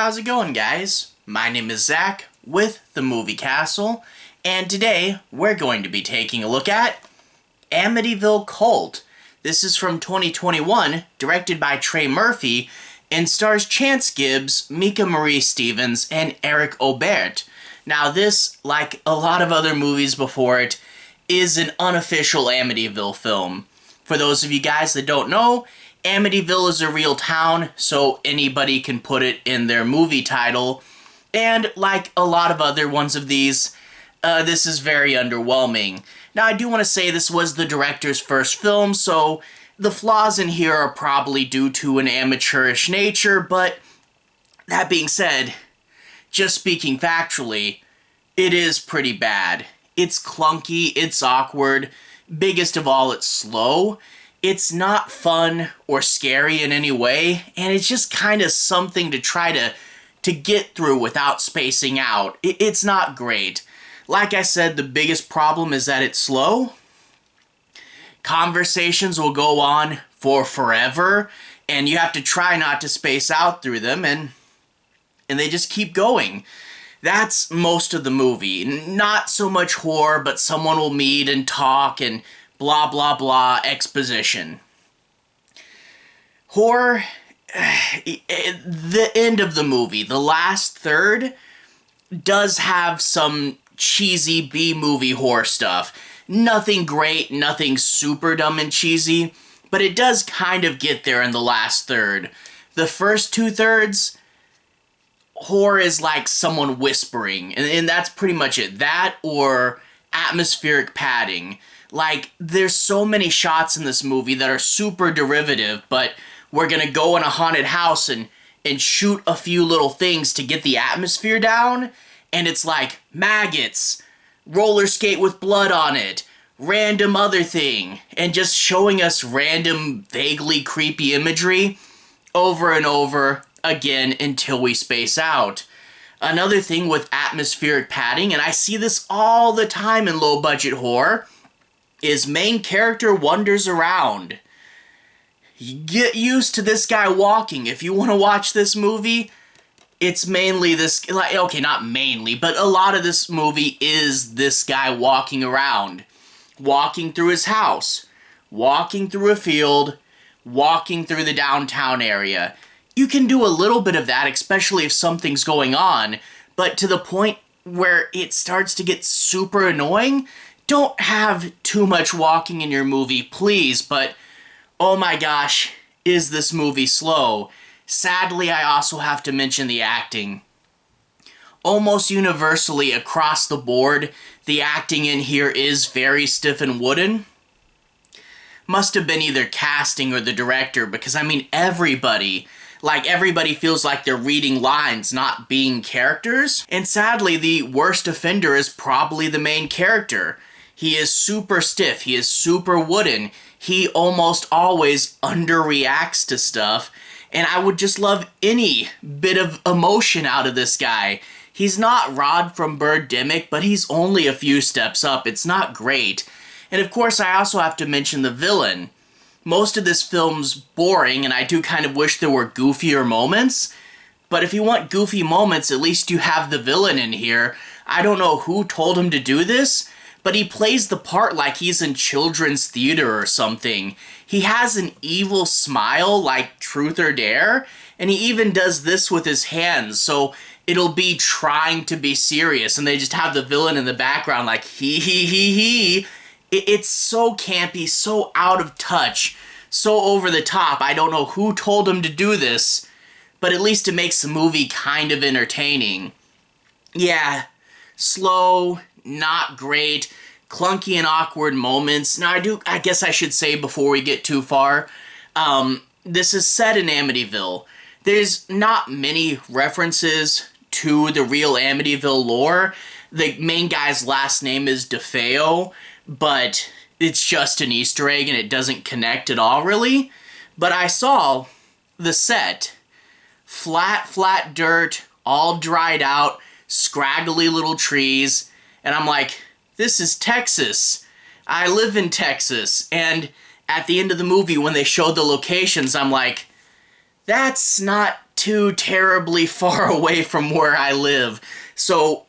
How's it going, guys? My name is Zach with the Movie Castle, and today we're going to be taking a look at Amityville Cult. This is from 2021, directed by Trey Murphy, and stars Chance Gibbs, Micha Marie Stevens, and Eric Oberto. Now this, like a lot of other movies before it, is an unofficial Amityville film. For those of you guys that don't know, Amityville is a real town, so anybody can put it in their movie title. And like a lot of other ones of these, this is very underwhelming. Now, I do want to say this was the director's first film, so the flaws in here are probably due to an amateurish nature, but that being said, just speaking factually, it is pretty bad. It's clunky, it's awkward, biggest of all, it's slow. It's not fun or scary in any way, and it's just kind of something to try to get through without spacing out. It's not great. Like I said, the biggest problem is that it's slow. Conversations will go on for forever, and you have to try not to space out through them, and they just keep going. That's most of the movie. Not so much horror, but someone will meet and talk and blah blah blah exposition. Horror, the end of the movie, the last third, does have some cheesy B-movie horror stuff. Nothing great, nothing super dumb and cheesy, but it does kind of get there in the last third. The first two-thirds, horror is like someone whispering, and that's pretty much it. That or atmospheric padding. Like, there's so many shots in this movie that are super derivative, but we're gonna go in a haunted house and shoot a few little things to get the atmosphere down, and it's like maggots, roller skate with blood on it, random other thing, and just showing us random, vaguely creepy imagery over and over again until we space out. Another thing with atmospheric padding, and I see this all the time in low-budget horror, is main character wanders around. Get used to this guy walking. If you want to watch this movie, it's mainly this, like, okay, not mainly, but a lot of this movie is this guy walking around. Walking through his house, walking through a field, walking through the downtown area. You can do a little bit of that, especially if something's going on, but to the point where it starts to get super annoying, don't have too much walking in your movie, please, but oh my gosh, is this movie slow. Sadly, I also have to mention the acting. Almost universally across the board, the acting in here is very stiff and wooden. Must have been either casting or the director, because I mean everybody feels like they're reading lines, not being characters. And sadly, the worst offender is probably the main character. He is super stiff, he is super wooden, he almost always underreacts to stuff, and I would just love any bit of emotion out of this guy. He's not Rod from Birdemic, but he's only a few steps up. It's not great. And of course, I also have to mention the villain. Most of this film's boring, and I do kind of wish there were goofier moments, but if you want goofy moments, at least you have the villain in here. I don't know who told him to do this, but he plays the part like he's in children's theater or something. He has an evil smile like Truth or Dare, and he even does this with his hands, so it'll be trying to be serious, and they just have the villain in the background like he. It's so campy, so out of touch, so over the top. I don't know who told him to do this, but at least it makes the movie kind of entertaining. Yeah, slow, not great, clunky and awkward moments. Now, I guess I should say before we get too far, this is set in Amityville. There's not many references to the real Amityville lore. The main guy's last name is DeFeo, but it's just an Easter egg and it doesn't connect at all, really. But I saw the set. Flat dirt, all dried out, scraggly little trees, and I'm like, this is Texas. I live in Texas. And at the end of the movie, when they showed the locations, I'm like, that's not too terribly far away from where I live. So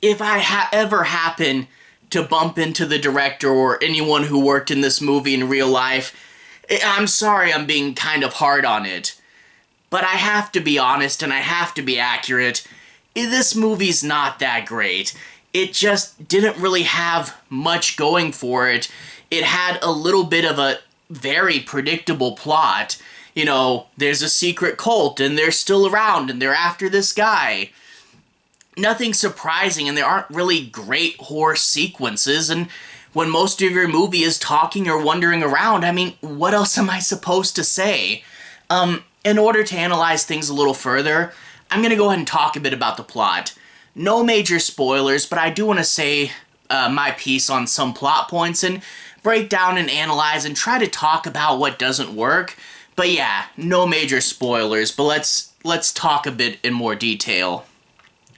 if I ever happen to bump into the director or anyone who worked in this movie in real life, I'm sorry I'm being kind of hard on it. But I have to be honest and I have to be accurate. This movie's not that great. It just didn't really have much going for it. It had a little bit of a very predictable plot. You know, there's a secret cult and they're still around and they're after this guy. Nothing surprising, and there aren't really great horror sequences, and when most of your movie is talking or wandering around, I mean, what else am I supposed to say? In order to analyze things a little further, I'm going to go ahead and talk a bit about the plot. No major spoilers, but I do want to say my piece on some plot points and break down and analyze and try to talk about what doesn't work. But yeah, no major spoilers, but let's talk a bit in more detail.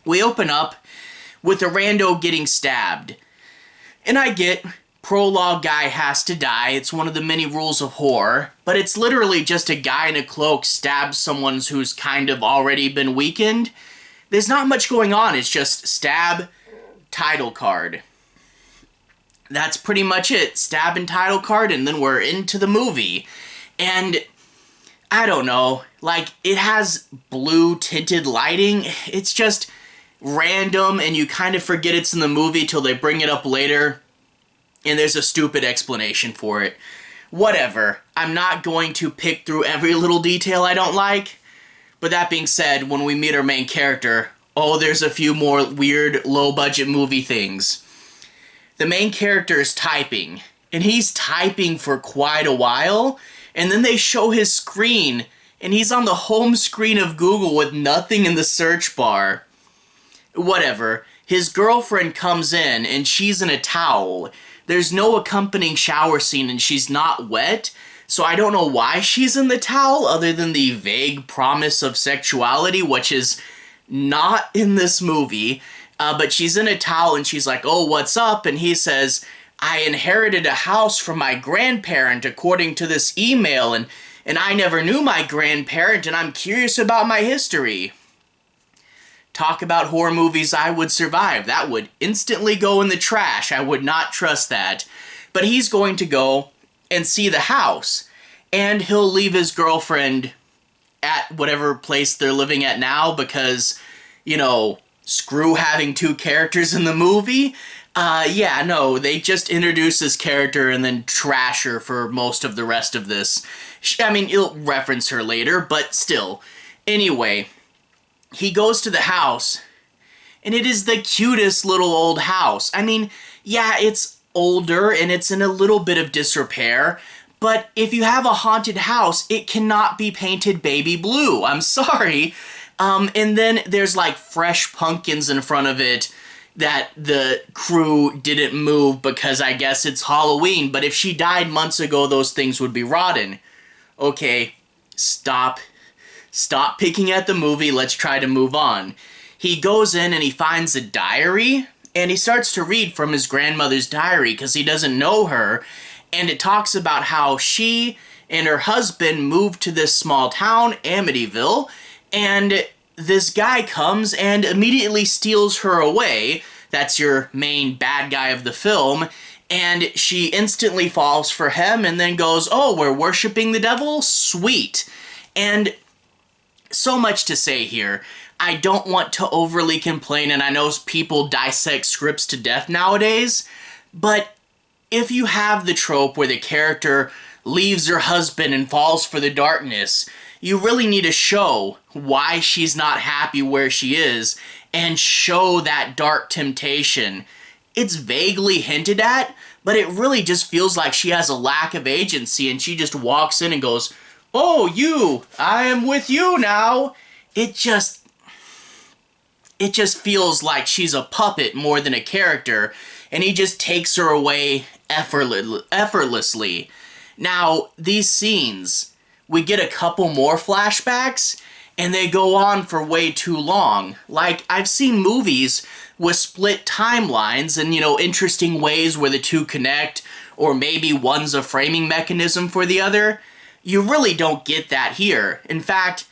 We open up with a rando getting stabbed. And I get, prologue guy has to die, it's one of the many rules of horror, but it's literally just a guy in a cloak stabs someone who's kind of already been weakened. There's not much going on, it's just stab, title card. That's pretty much it, stab and title card, and then we're into the movie. And I don't know, like, it has blue tinted lighting, it's just random, and you kind of forget it's in the movie till they bring it up later, and there's a stupid explanation for it. Whatever. I'm not going to pick through every little detail I don't like, but that being said, when we meet our main character, oh, there's a few more weird, low-budget movie things. The main character is typing, and he's typing for quite a while, and then they show his screen, and he's on the home screen of Google with nothing in the search bar. Whatever. His girlfriend comes in, and she's in a towel. There's no accompanying shower scene, and she's not wet, so I don't know why she's in the towel, other than the vague promise of sexuality, which is not in this movie. But she's in a towel, and she's like, oh, what's up? And he says, I inherited a house from my grandparent, according to this email, and I never knew my grandparent, and I'm curious about my history. Talk about horror movies I would survive. That would instantly go in the trash. I would not trust that. But he's going to go and see the house. And he'll leave his girlfriend at whatever place they're living at now because, you know, screw having two characters in the movie. Yeah, no, they just introduce this character and then trash her for most of the rest of this. I mean, you'll reference her later, but still. Anyway, he goes to the house, and it is the cutest little old house. I mean, yeah, it's older, and it's in a little bit of disrepair, but if you have a haunted house, it cannot be painted baby blue. I'm sorry. And then there's, like, fresh pumpkins in front of it that the crew didn't move because I guess it's Halloween, but if she died months ago, those things would be rotten. Okay, stop picking at the movie, let's try to move on. He goes in and he finds a diary, and he starts to read from his grandmother's diary because he doesn't know her, and it talks about how she and her husband moved to this small town, Amityville, and this guy comes and immediately steals her away. That's your main bad guy of the film, and she instantly falls for him and then goes, oh, we're worshiping the devil? Sweet. And so much to say here. I don't want to overly complain, and I know people dissect scripts to death nowadays, but if you have the trope where the character leaves her husband and falls for the darkness, you really need to show why she's not happy where she is and show that dark temptation. It's vaguely hinted at, but it really just feels like she has a lack of agency, and she just walks in and goes, oh, you, I am with you now. It just feels like she's a puppet more than a character, and he just takes her away effortlessly. Now, these scenes, we get a couple more flashbacks, and they go on for way too long. Like, I've seen movies with split timelines and, you know, interesting ways where the two connect, or maybe one's a framing mechanism for the other. You really don't get that here. In fact,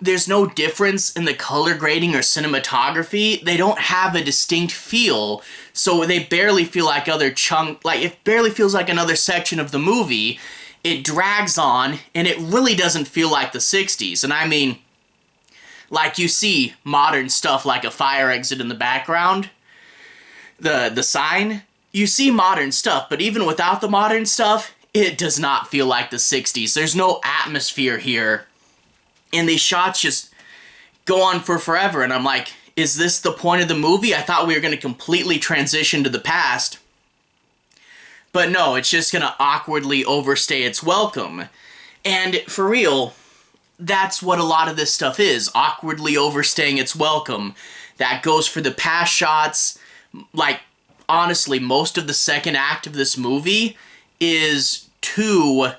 there's no difference in the color grading or cinematography. They don't have a distinct feel, so they barely feel like it barely feels like another section of the movie. It drags on, and it really doesn't feel like the 60s. And I mean, like, you see modern stuff like a fire exit in the background, the sign. You see modern stuff, but even without the modern stuff, it does not feel like the 60s. There's no atmosphere here. And these shots just go on for forever, and I'm like, is this the point of the movie? I thought we were going to completely transition to the past. But no, it's just going to awkwardly overstay its welcome. And for real, that's what a lot of this stuff is, awkwardly overstaying its welcome. That goes for the past shots. Like, honestly, most of the second act of this movie is 2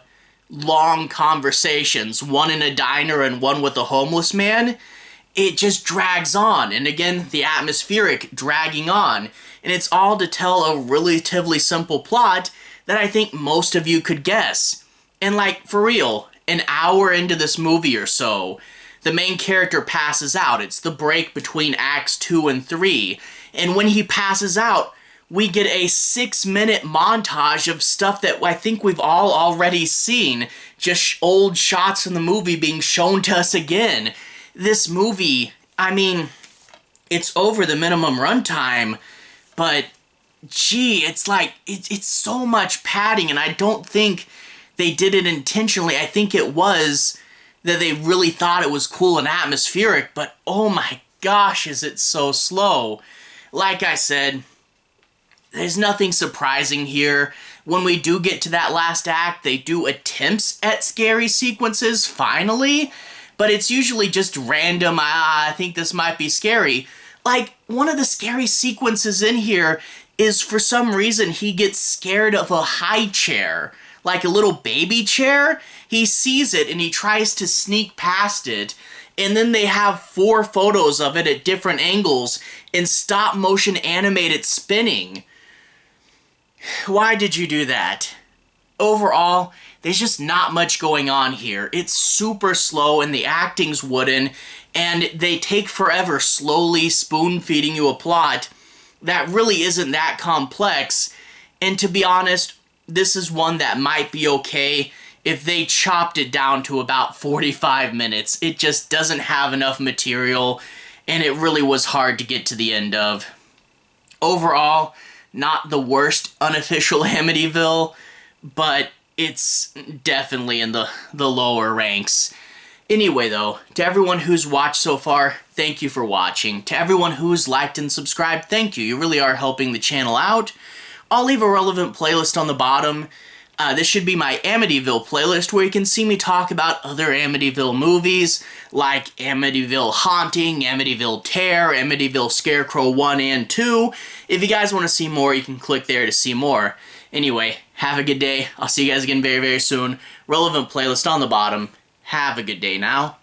long conversations, one in a diner and one with a homeless man. It just drags on, and again, the atmospheric dragging on, and it's all to tell a relatively simple plot that I think most of you could guess. And like, for real, an hour into this movie or so, the main character passes out. It's the break between acts 2 and 3, and when he passes out, we get a 6-minute montage of stuff that I think we've all already seen, just old shots in the movie being shown to us again. This movie, I mean, it's over the minimum runtime, but gee, it's like, it's so much padding, and I don't think they did it intentionally. I think it was that they really thought it was cool and atmospheric, but oh my gosh, is it so slow. Like I said, there's nothing surprising here. When we do get to that last act, they do attempts at scary sequences, finally, but it's usually just random, I think this might be scary. Like, one of the scary sequences in here is, for some reason, he gets scared of a high chair, like a little baby chair. He sees it and he tries to sneak past it, and then they have 4 photos of it at different angles and stop motion animate it spinning. Why did you do that? Overall, there's just not much going on here. It's super slow and the acting's wooden, and they take forever slowly spoon-feeding you a plot that really isn't that complex. And to be honest, this is one that might be okay if they chopped it down to about 45 minutes. It just doesn't have enough material, and it really was hard to get to the end of. Overall, not the worst unofficial Amityville, but it's definitely in the lower ranks. Anyway though, to everyone who's watched so far, thank you for watching. To everyone who's liked and subscribed, thank you. You really are helping the channel out. I'll leave a relevant playlist on the bottom. This should be my Amityville playlist, where you can see me talk about other Amityville movies, like Amityville Haunting, Amityville Terror, Amityville Scarecrow 1 and 2. If you guys want to see more, you can click there to see more. Anyway, have a good day. I'll see you guys again very, very soon. Relevant playlist on the bottom. Have a good day now.